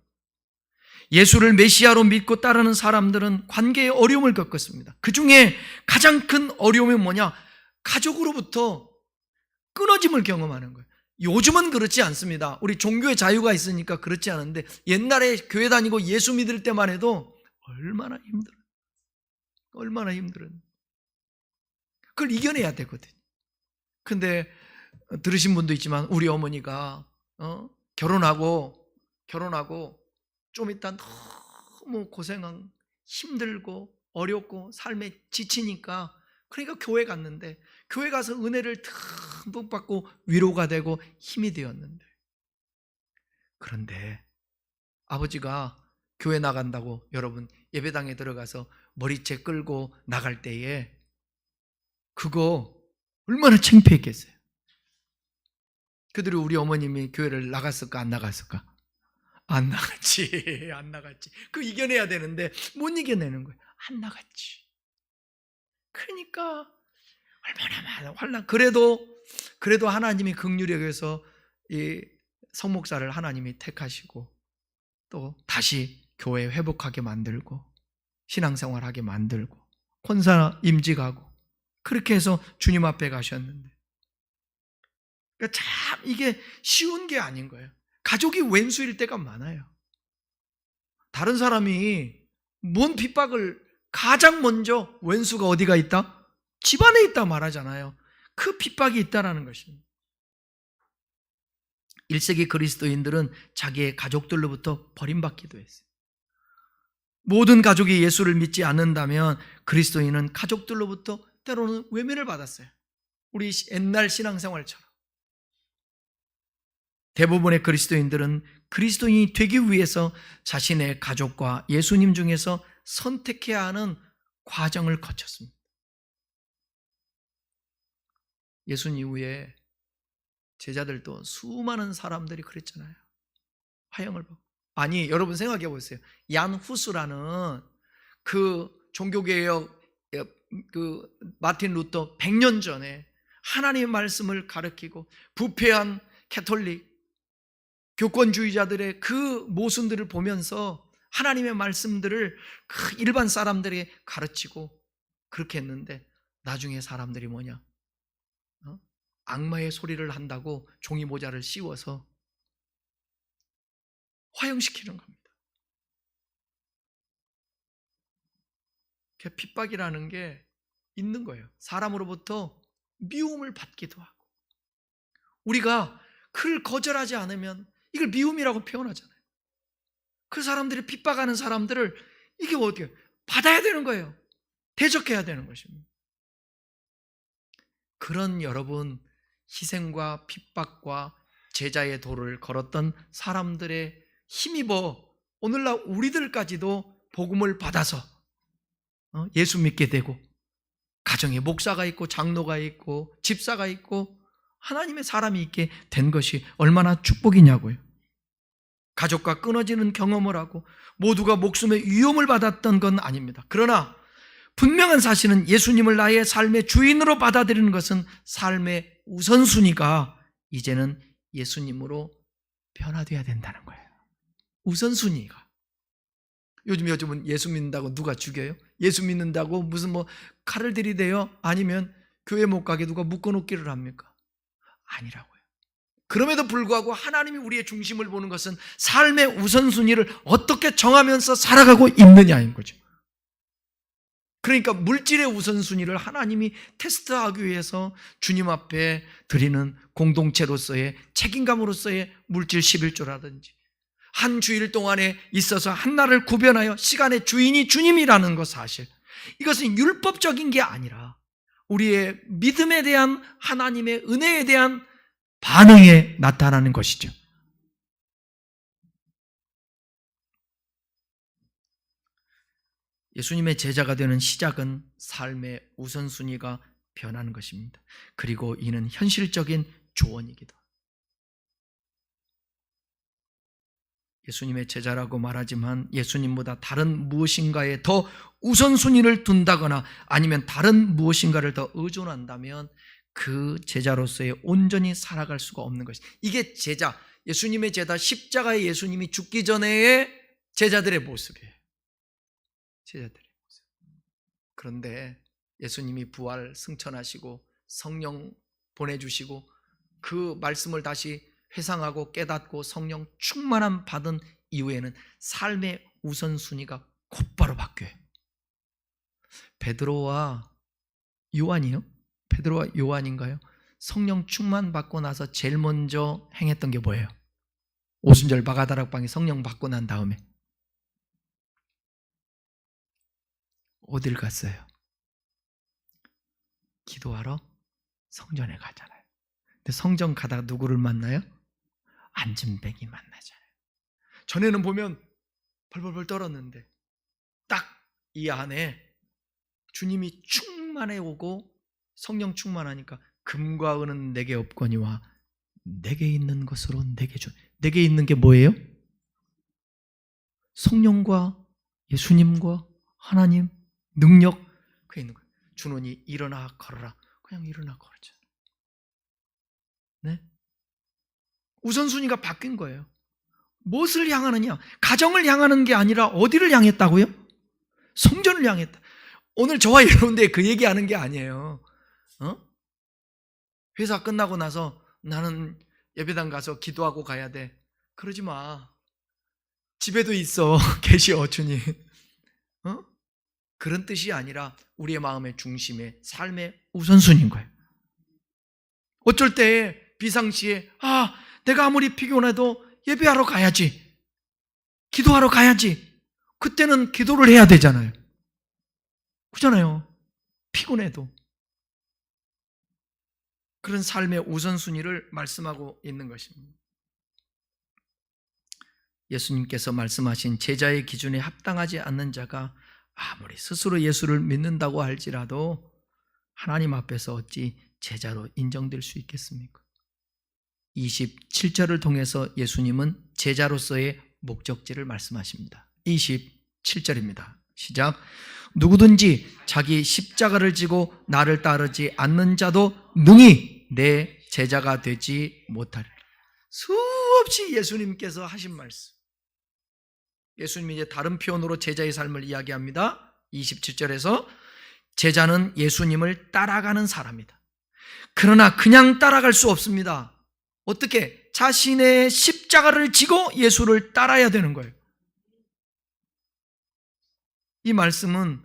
S1: 예수를 메시아로 믿고 따르는 사람들은 관계에 어려움을 겪었습니다. 그 중에 가장 큰 어려움이 뭐냐? 가족으로부터 끊어짐을 경험하는 거예요. 요즘은 그렇지 않습니다. 우리 종교의 자유가 있으니까 그렇지 않은데 옛날에 교회 다니고 예수 믿을 때만 해도 얼마나 힘들어요. 그걸 이겨내야 되거든요. 근데 들으신 분도 있지만 우리 어머니가 결혼하고 좀 있다 너무 고생한 힘들고 어렵고 삶에 지치니까 그러니까 교회 갔는데 교회 가서 은혜를 듬뿍 받고 위로가 되고 힘이 되었는데 그런데 아버지가 교회 나간다고 여러분 예배당에 들어가서 머리채 끌고 나갈 때에 그거 얼마나 창피했겠어요. 그들이 우리 어머님이 교회를 나갔을까 안 나갔을까? 안 나갔지. 그 이겨내야 되는데 못 이겨내는 거예요. 안 나갔지. 그러니까 얼마나 환난. 그래도 하나님이 긍휼히 여겨서 이 성목사를 하나님이 택하시고 또 다시 교회 회복하게 만들고 신앙생활하게 만들고 권사 임직하고 그렇게 해서 주님 앞에 가셨는데 그러니까 참 이게 쉬운 게 아닌 거예요. 가족이 왼수일 때가 많아요. 다른 사람이 뭔 핍박을 가장 먼저 왼수가 어디가 있다? 집안에 있다 말하잖아요. 그 핍박이 있다라는 것입니다. 1세기 그리스도인들은 자기의 가족들로부터 버림받기도 했어요. 모든 가족이 예수를 믿지 않는다면 그리스도인은 가족들로부터 때로는 외면을 받았어요. 우리 옛날 신앙생활처럼. 대부분의 그리스도인들은 그리스도인이 되기 위해서 자신의 가족과 예수님 중에서 선택해야 하는 과정을 거쳤습니다. 예수님 이후에 제자들도 수많은 사람들이 그랬잖아요. 화형을 받고. 아니 여러분 생각해 보세요. 얀 후스라는 그 종교개혁 그 마틴 루터 100년 전에 하나님의 말씀을 가르치고 부패한 캐톨릭 교권주의자들의 그 모순들을 보면서 하나님의 말씀들을 그 일반 사람들이 가르치고 그렇게 했는데 나중에 사람들이 뭐냐? 악마의 소리를 한다고 종이 모자를 씌워서 화형시키는 겁니다. 핍박이라는 게 있는 거예요. 사람으로부터 미움을 받기도 하고, 우리가 그를 거절하지 않으면 이걸 미움이라고 표현하잖아요. 그 사람들이 핍박하는 사람들을 이게 어떻게 받아야 되는 거예요. 대적해야 되는 것입니다. 그런 여러분, 희생과 핍박과 제자의 도를 걸었던 사람들의 힘입어 오늘날 우리들까지도 복음을 받아서 예수 믿게 되고, 가정에 목사가 있고 장로가 있고 집사가 있고 하나님의 사람이 있게 된 것이 얼마나 축복이냐고요. 가족과 끊어지는 경험을 하고 모두가 목숨의 위험을 받았던 건 아닙니다. 그러나 분명한 사실은 예수님을 나의 삶의 주인으로 받아들이는 것은 삶의 우선순위가 이제는 예수님으로 변화돼야 된다는 거예요. 우선순위가. 요즘은 예수 믿는다고 누가 죽여요? 예수 믿는다고 무슨 칼을 들이대요? 아니면 교회 못 가게 누가 묶어놓기를 합니까? 아니라고요. 그럼에도 불구하고 하나님이 우리의 중심을 보는 것은 삶의 우선순위를 어떻게 정하면서 살아가고 있느냐인 거죠. 그러니까 물질의 우선순위를 하나님이 테스트하기 위해서 주님 앞에 드리는 공동체로서의 책임감으로서의 물질 11조라든지 한 주일 동안에 있어서 한 날을 구별하여 시간의 주인이 주님이라는 것 사실, 이것은 율법적인 게 아니라 우리의 믿음에 대한 하나님의 은혜에 대한 반응에 나타나는 것이죠. 예수님의 제자가 되는 시작은 삶의 우선순위가 변하는 것입니다. 그리고 이는 현실적인 조언이기도 합니다. 예수님의 제자라고 말하지만 예수님보다 다른 무엇인가에 더 우선순위를 둔다거나 아니면 다른 무엇인가를 더 의존한다면 그 제자로서의 온전히 살아갈 수가 없는 것이죠. 이게 제자, 예수님의 제자, 십자가에 예수님이 죽기 전에의 제자들의 모습이에요. 제자들의 모습. 그런데 예수님이 부활 승천하시고 성령 보내주시고 그 말씀을 다시 회상하고 깨닫고 성령 충만함 받은 이후에는 삶의 우선순위가 곧바로 바뀌어요. 베드로와 요한이요? 베드로와 요한인가요? 성령 충만 받고 나서 제일 먼저 행했던 게 뭐예요? 오순절 마가다락방에 성령 받고 난 다음에 어딜 갔어요? 기도하러 성전에 가잖아요. 근데 성전 가다가 누구를 만나요? 안진뱅이 만나잖아요. 전에는 보면 벌벌벌 떨었는데 딱 이 안에 주님이 충만해 오고 성령 충만하니까 금과 은은 내게 없거니와 내게 있는 것으로 내게 줘. 내게 있는 게 뭐예요? 성령과 예수님과 하나님 능력, 그게 있는 거예요. 주노니 일어나 걸어라. 그냥 일어나 걸었죠. 네? 우선순위가 바뀐 거예요. 무엇을 향하느냐? 가정을 향하는 게 아니라 어디를 향했다고요? 성전을 향했다. 오늘 저와 여러분들 그 얘기하는 게 아니에요. 회사 끝나고 나서 나는 예배당 가서 기도하고 가야 돼. 그러지 마. 집에도 있어. 계시오 주님. 그런 뜻이 아니라 우리의 마음의 중심에 삶의 우선순위인 거예요. 어쩔 때 비상시에 내가 아무리 피곤해도 예배하러 가야지, 기도하러 가야지. 그때는 기도를 해야 되잖아요. 그렇잖아요. 피곤해도. 그런 삶의 우선순위를 말씀하고 있는 것입니다. 예수님께서 말씀하신 제자의 기준에 합당하지 않는 자가 아무리 스스로 예수를 믿는다고 할지라도 하나님 앞에서 어찌 제자로 인정될 수 있겠습니까? 27절을 통해서 예수님은 제자로서의 목적지를 말씀하십니다. 27절입니다. 시작. 누구든지 자기 십자가를 지고 나를 따르지 않는 자도 능히 내 제자가 되지 못하리라. 수없이 예수님께서 하신 말씀. 예수님이 이제 다른 표현으로 제자의 삶을 이야기합니다. 27절에서 제자는 예수님을 따라가는 사람이다. 그러나 그냥 따라갈 수 없습니다. 어떻게? 자신의 십자가를 지고 예수를 따라야 되는 거예요. 이 말씀을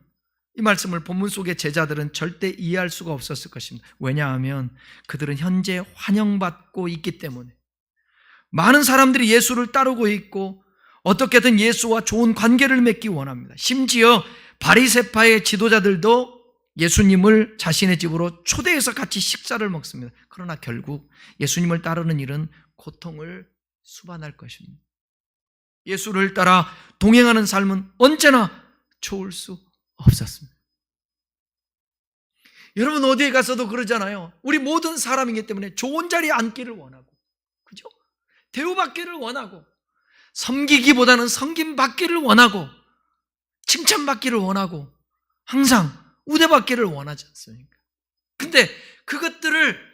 S1: 본문 속의 제자들은 절대 이해할 수가 없었을 것입니다. 왜냐하면 그들은 현재 환영받고 있기 때문에 많은 사람들이 예수를 따르고 있고 어떻게든 예수와 좋은 관계를 맺기 원합니다. 심지어 바리새파의 지도자들도 예수님을 자신의 집으로 초대해서 같이 식사를 먹습니다. 그러나 결국 예수님을 따르는 일은 고통을 수반할 것입니다. 예수를 따라 동행하는 삶은 언제나 좋을 수 없었습니다. 여러분 어디에 가서도 그러잖아요. 우리 모든 사람이기 때문에 좋은 자리에 앉기를 원하고, 그죠? 대우받기를 원하고, 섬기기보다는 섬김받기를 원하고, 칭찬받기를 원하고, 항상 우대받기를 원하지 않습니까? 근데 그것들을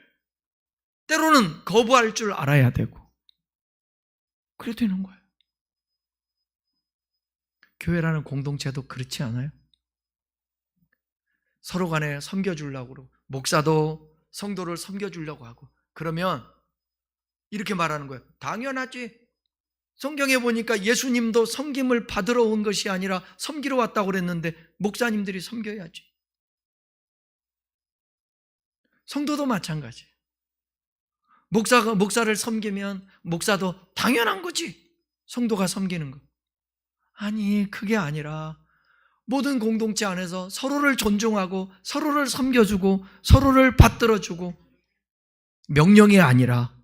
S1: 때로는 거부할 줄 알아야 되고, 그래 되는 거예요. 교회라는 공동체도 그렇지 않아요? 서로 간에 섬겨주려고 그러고, 목사도 성도를 섬겨주려고 하고, 그러면 이렇게 말하는 거예요. 당연하지. 성경에 보니까 예수님도 섬김을 받으러 온 것이 아니라 섬기러 왔다고 그랬는데 목사님들이 섬겨야지. 성도도 마찬가지. 목사를 섬기면 목사도 당연한 거지. 성도가 섬기는 거. 아니, 그게 아니라 모든 공동체 안에서 서로를 존중하고 서로를 섬겨주고 서로를 받들어주고, 명령이 아니라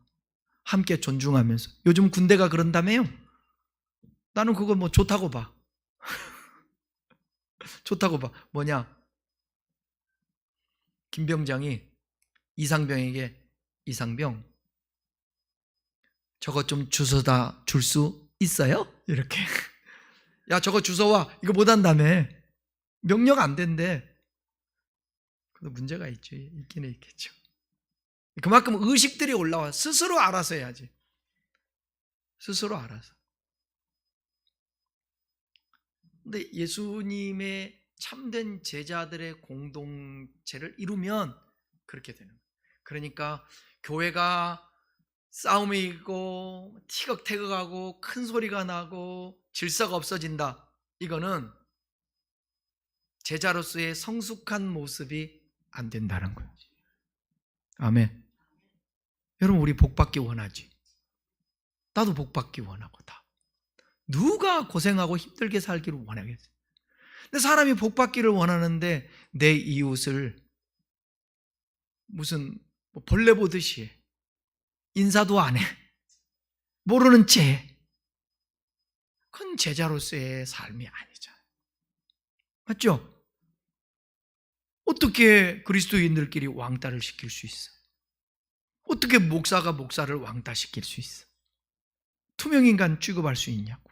S1: 함께 존중하면서. 요즘 군대가 그런다며요? 나는 그거 뭐 좋다고 봐. 좋다고 봐. 뭐냐? 김병장이 이상병에게, 이상병 저거 좀 주워다 줄 수 있어요? 이렇게. 야, 저거 주워와. 이거 못한다며. 명령 안 된대. 그래도 문제가 있긴 있겠죠. 그만큼 의식들이 올라와. 스스로 알아서 해야지. 스스로 알아서. 근데 예수님의 참된 제자들의 공동체를 이루면 그렇게 되는 거예요. 그러니까 교회가 싸움이 있고 티격태격하고 큰 소리가 나고 질서가 없어진다. 이거는 제자로서의 성숙한 모습이 안 된다는 거예요. 아멘. 여러분, 우리 복받기 원하지? 나도 복받기 원하고 다. 누가 고생하고 힘들게 살기를 원하겠어요? 근데 사람이 복받기를 원하는데 내 이웃을 무슨 벌레 보듯이 해. 인사도 안 해. 모르는 채 해. 그건 제자로서의 삶이 아니잖아요. 맞죠? 어떻게 그리스도인들끼리 왕따를 시킬 수 있어? 어떻게 목사가 목사를 왕따시킬 수 있어? 투명인간 취급할 수 있냐고.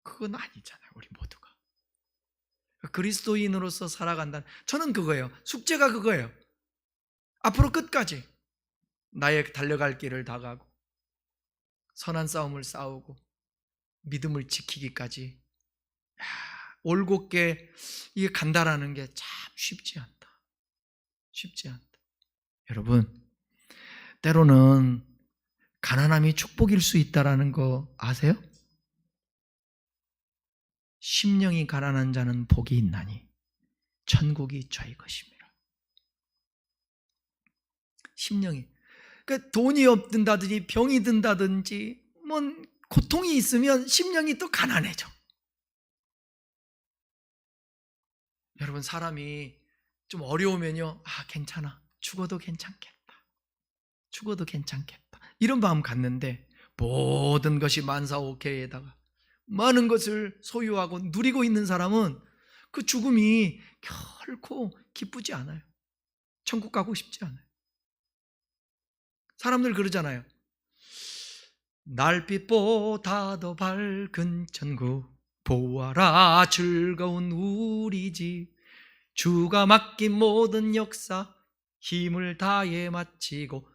S1: 그건 아니잖아요, 우리 모두가. 그리스도인으로서 살아간다는, 저는 그거예요. 숙제가 그거예요. 앞으로 끝까지 나의 달려갈 길을 다 가고 선한 싸움을 싸우고 믿음을 지키기까지. 올곧게 이게 간다라는 게 참 쉽지 않다. 쉽지 않다. 여러분, 때로는 가난함이 축복일 수 있다라는 거 아세요? 심령이 가난한 자는 복이 있나니 천국이 저희 것입니다. 심령이, 그러니까 돈이 없든다든지 병이 든다든지 뭐 고통이 있으면 심령이 또 가난해져. 여러분, 사람이 좀 어려우면요, 괜찮아, 죽어도 괜찮겠다, 죽어도 괜찮겠다, 이런 마음 갖는데, 모든 것이 만사오케이에다가 많은 것을 소유하고 누리고 있는 사람은 그 죽음이 결코 기쁘지 않아요. 천국 가고 싶지 않아요. 사람들 그러잖아요. 날빛보다 더 밝은 천국 보아라 즐거운 우리 집, 주가 맡긴 모든 역사 힘을 다해 마치고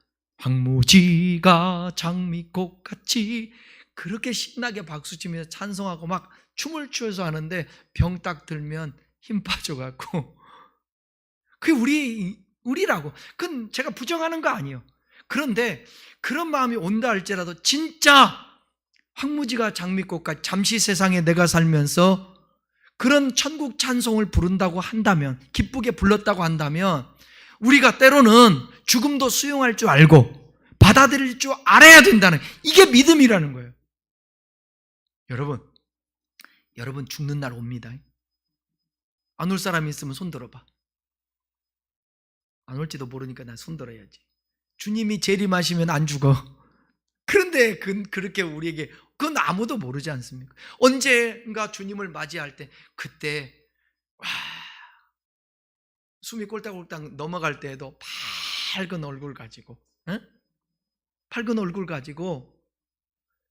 S1: 황무지가 장미꽃같이 그렇게 신나게 박수치면서 찬송하고 막 춤을 추어서 하는데 병 딱 들면 힘 빠져갖고 그게 우리라고. 그건 제가 부정하는 거 아니에요. 그런데 그런 마음이 온다 할지라도 진짜 황무지가 장미꽃같이 잠시 세상에 내가 살면서 그런 천국 찬송을 부른다고 한다면, 기쁘게 불렀다고 한다면 우리가 때로는 죽음도 수용할 줄 알고 받아들일 줄 알아야 된다는, 이게 믿음이라는 거예요. 여러분 죽는 날 옵니다. 안 올 사람이 있으면 손 들어봐. 안 올지도 모르니까 난 손 들어야지. 주님이 재림하시면 안 죽어. 그런데 그렇게 우리에게, 그건 아무도 모르지 않습니까? 언젠가 주님을 맞이할 때, 그때 와, 숨이 꼴딱꼴딱 넘어갈 때에도 밝은 얼굴 가지고, 밝은 얼굴 가지고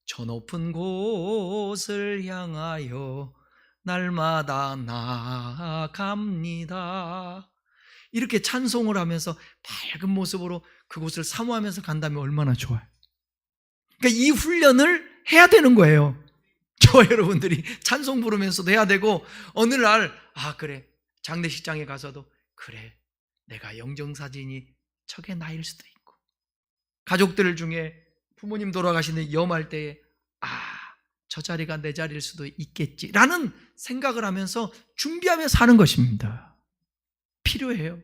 S1: 저 높은 곳을 향하여 날마다 나아갑니다. 이렇게 찬송을 하면서 밝은 모습으로 그곳을 사모하면서 간다면 얼마나 좋아요. 그러니까 이 훈련을 해야 되는 거예요. 저 여러분들이 찬송 부르면서도 해야 되고, 어느 날 그래, 장례식장에 가서도 그래, 내가 영정사진이 저게 나일 수도 있고, 가족들 중에 부모님 돌아가시는 염할 때에 저 자리가 내 자리일 수도 있겠지라는 생각을 하면서 준비하며 사는 것입니다. 필요해요.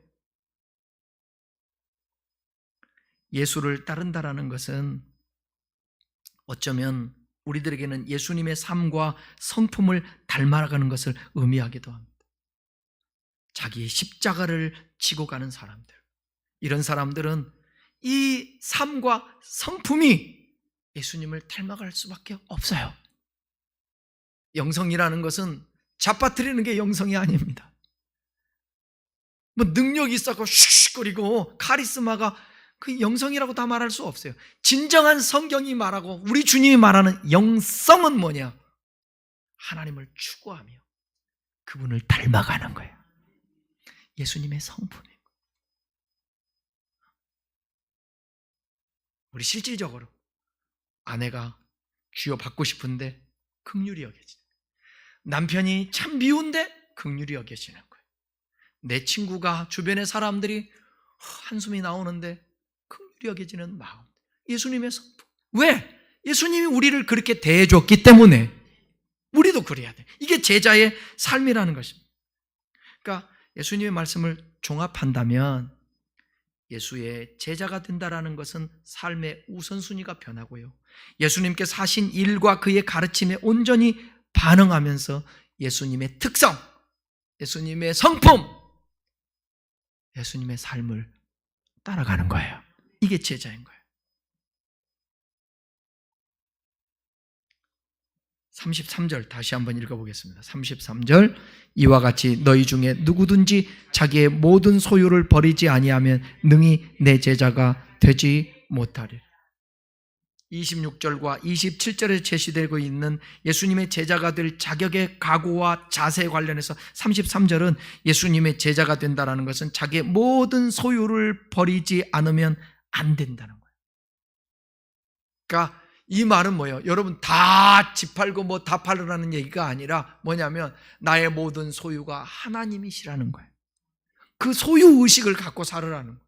S1: 예수를 따른다라는 것은 어쩌면 우리들에게는 예수님의 삶과 성품을 닮아가는 것을 의미하기도 합니다. 자기의 십자가를 지고 가는 사람들, 이런 사람들은 이 삶과 성품이 예수님을 닮아갈 수밖에 없어요. 영성이라는 것은 잡아뜨리는 게 영성이 아닙니다. 뭐 능력이 있어서 슉슉거리고 카리스마가 그 영성이라고 다 말할 수 없어요. 진정한 성경이 말하고 우리 주님이 말하는 영성은 뭐냐? 하나님을 추구하며 그분을 닮아가는 거예요. 예수님의 성품이에요. 우리 실질적으로 아내가 주여 받고 싶은데 긍휼히 여겨지는, 남편이 참 미운데 긍휼히 여겨지는 거예요. 내 친구가, 주변의 사람들이 한숨이 나오는데 긍휼히 여겨지는 마음, 예수님의 성품. 왜? 예수님이 우리를 그렇게 대해줬기 때문에 우리도 그래야 돼. 이게 제자의 삶이라는 것입니다. 그러니까 예수님의 말씀을 종합한다면 예수의 제자가 된다라는 것은 삶의 우선순위가 변하고요, 예수님께서 하신 일과 그의 가르침에 온전히 반응하면서 예수님의 특성, 예수님의 성품, 예수님의 삶을 따라가는 거예요. 이게 제자인 거예요. 33절 다시 한번 읽어보겠습니다. 33절, 이와 같이 너희 중에 누구든지 자기의 모든 소유를 버리지 아니하면 능히 내 제자가 되지 못하리라. 26절과 27절에 제시되고 있는 예수님의 제자가 될 자격의 각오와 자세에 관련해서 33절은 예수님의 제자가 된다는 것은 자기의 모든 소유를 버리지 않으면 안 된다는 거예요. 그러니까 이 말은 뭐예요? 여러분 다 집 팔고 뭐 다 팔으라는 얘기가 아니라 뭐냐면 나의 모든 소유가 하나님이시라는 거예요. 그 소유의식을 갖고 살으라는 거예요.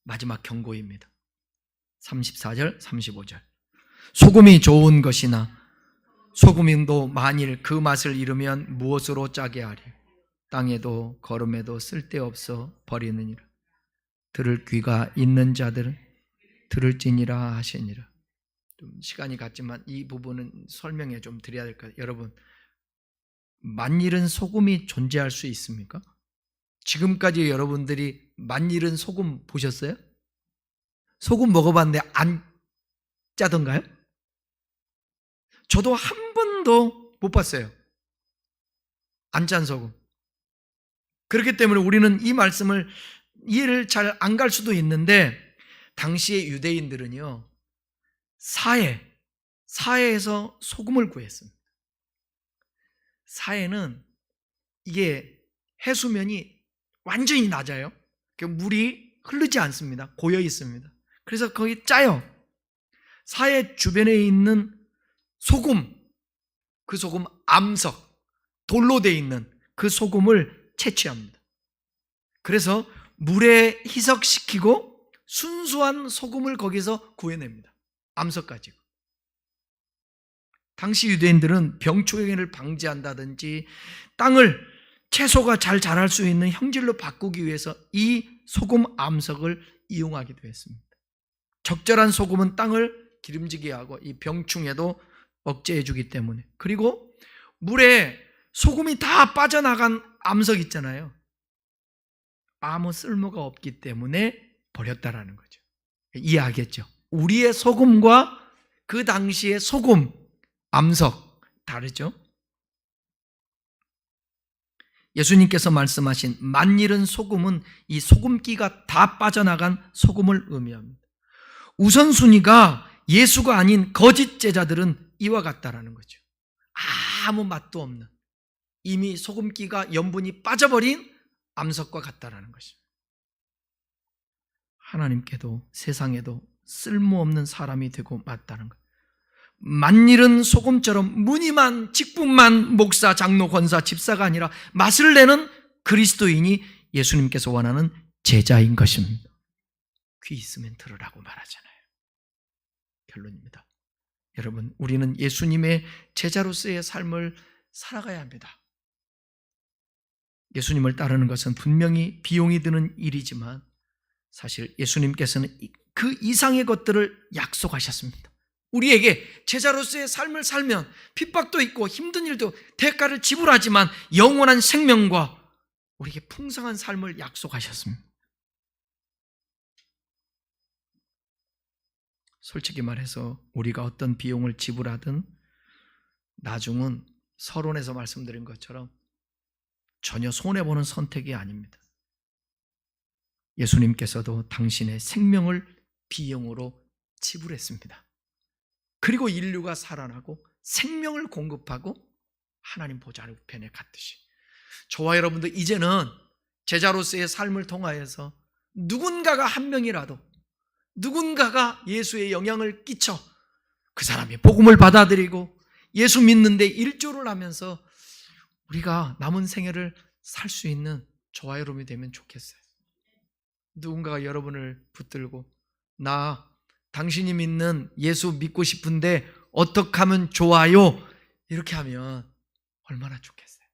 S1: 마지막 경고입니다. 34절, 35절. 소금이 좋은 것이나 소금도 만일 그 맛을 잃으면 무엇으로 짜게 하리? 땅에도 거름에도 쓸데없어 버리느니라. 들을 귀가 있는 자들은 들을지니라 하시니라. 좀 시간이 갔지만 이 부분은 설명해 좀 드려야 될 것 같아요. 여러분, 만일은 소금이 존재할 수 있습니까? 지금까지 여러분들이 만일은 소금 보셨어요? 소금 먹어봤는데 안 짜던가요? 저도 한 번도 못 봤어요. 안 짠 소금. 그렇기 때문에 우리는 이 말씀을 이해를 잘 안 갈 수도 있는데, 당시의 유대인들은요, 사해에서 소금을 구했습니다. 사해는 이게 해수면이 완전히 낮아요. 물이 흐르지 않습니다. 고여 있습니다. 그래서 거기 짜요. 사해 주변에 있는 소금, 그 소금 암석, 돌로 되어 있는 그 소금을 채취합니다. 그래서 물에 희석시키고 순수한 소금을 거기서 구해냅니다. 암석 가지고. 당시 유대인들은 병충해를 방지한다든지 땅을 채소가 잘 자랄 수 있는 형질로 바꾸기 위해서 이 소금 암석을 이용하기도 했습니다. 적절한 소금은 땅을 기름지게 하고 이 병충해도 억제해 주기 때문에. 그리고 물에 소금이 다 빠져나간 암석 있잖아요. 아무 쓸모가 없기 때문에 버렸다라는 거죠. 이해하겠죠? 우리의 소금과 그 당시의 소금, 암석 다르죠? 예수님께서 말씀하신 만일은 소금은 이 소금기가 다 빠져나간 소금을 의미합니다. 우선순위가 예수가 아닌 거짓 제자들은 이와 같다라는 거죠. 아무 맛도 없는, 이미 소금기가 염분이 빠져버린 암석과 같다라는 것입니다. 하나님께도 세상에도 쓸모없는 사람이 되고 맞다는 것. 만일은 소금처럼 무늬만, 직분만 목사, 장로, 권사, 집사가 아니라 맛을 내는 그리스도인이 예수님께서 원하는 제자인 것입니다. 귀 있으면 들으라고 말하잖아요. 결론입니다. 여러분, 우리는 예수님의 제자로서의 삶을 살아가야 합니다. 예수님을 따르는 것은 분명히 비용이 드는 일이지만 사실 예수님께서는 그 이상의 것들을 약속하셨습니다. 우리에게 제자로서의 삶을 살면 핍박도 있고 힘든 일도 대가를 지불하지만 영원한 생명과 우리에게 풍성한 삶을 약속하셨습니다. 솔직히 말해서 우리가 어떤 비용을 지불하든 나중은 서론에서 말씀드린 것처럼 전혀 손해보는 선택이 아닙니다. 예수님께서도 당신의 생명을 비용으로 지불했습니다. 그리고 인류가 살아나고 생명을 공급하고 하나님 보좌 우편에 갔듯이 저와 여러분들 이제는 제자로서의 삶을 통하여서 누군가가 한 명이라도 누군가가 예수의 영향을 끼쳐 그 사람이 복음을 받아들이고 예수 믿는데 일조를 하면서 우리가 남은 생애를 살 수 있는 저와 여러분이 되면 좋겠어요. 누군가가 여러분을 붙들고 나 당신이 믿는 예수 믿고 싶은데 어떻게 하면 좋아요? 이렇게 하면 얼마나 좋겠어요.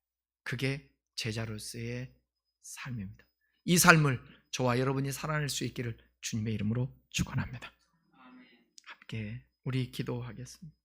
S1: 그게 제자로서의 삶입니다. 이 삶을 저와 여러분이 살아낼 수 있기를 주님의 이름으로 축원합니다. 함께 우리 기도하겠습니다.